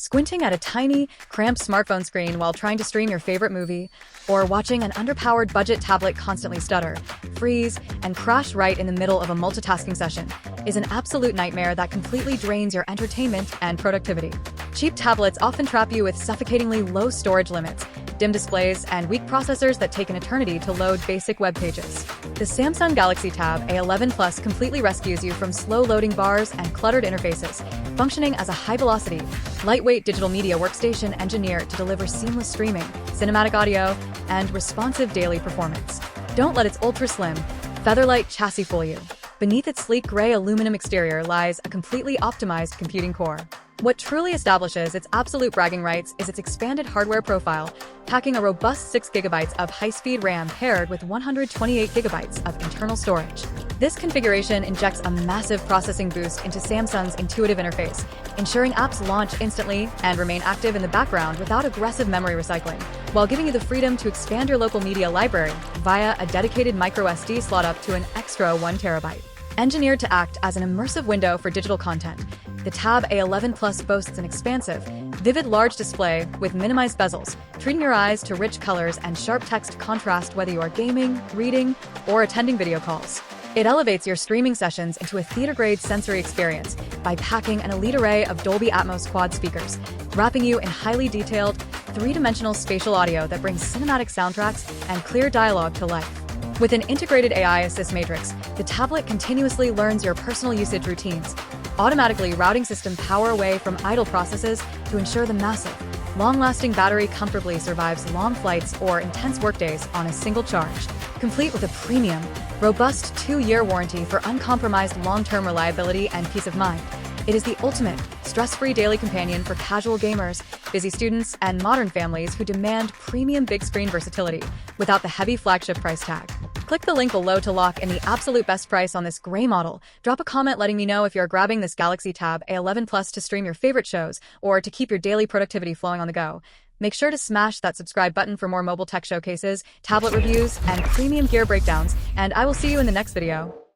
Squinting at a tiny, cramped smartphone screen while trying to stream your favorite movie, or watching an underpowered budget tablet constantly stutter, freeze, and crash right in the middle of a multitasking session is an absolute nightmare that completely drains your entertainment and productivity. Cheap tablets often trap you with suffocatingly low storage limits, dim displays, and weak processors that take an eternity to load basic web pages. The Samsung Galaxy Tab A11 Plus completely rescues you from slow loading bars and cluttered interfaces, functioning as a high-velocity, lightweight digital media workstation engineered to deliver seamless streaming, cinematic audio, and responsive daily performance. Don't let its ultra-slim, featherlight chassis fool you. Beneath its sleek gray aluminum exterior lies a completely optimized computing core. What truly establishes its absolute bragging rights is its expanded hardware profile, packing a robust 6 GB of high-speed RAM paired with 128 GB of internal storage. This configuration injects a massive processing boost into Samsung's intuitive interface, ensuring apps launch instantly and remain active in the background without aggressive memory recycling, while giving you the freedom to expand your local media library via a dedicated microSD slot up to an extra 1 TB. Engineered to act as an immersive window for digital content, the Tab A11 Plus boasts an expansive, vivid large display with minimized bezels, treating your eyes to rich colors and sharp text contrast whether you are gaming, reading, or attending video calls. It elevates your streaming sessions into a theater-grade sensory experience by packing an elite array of Dolby Atmos quad speakers, wrapping you in highly detailed, three-dimensional spatial audio that brings cinematic soundtracks and clear dialogue to life. With an integrated AI assist matrix, the tablet continuously learns your personal usage routines, automatically routing system power away from idle processes to ensure the massive, long-lasting battery comfortably survives long flights or intense workdays on a single charge. Complete with a premium, robust 2-year warranty for uncompromised long-term reliability and peace of mind, it is the ultimate, stress-free daily companion for casual gamers, busy students, and modern families who demand premium big-screen versatility without the heavy flagship price tag. Click the link below to lock in the absolute best price on this gray model. Drop a comment letting me know if you're grabbing this Galaxy Tab A11 Plus to stream your favorite shows or to keep your daily productivity flowing on the go. Make sure to smash that subscribe button for more mobile tech showcases, tablet reviews, and premium gear breakdowns, and I will see you in the next video.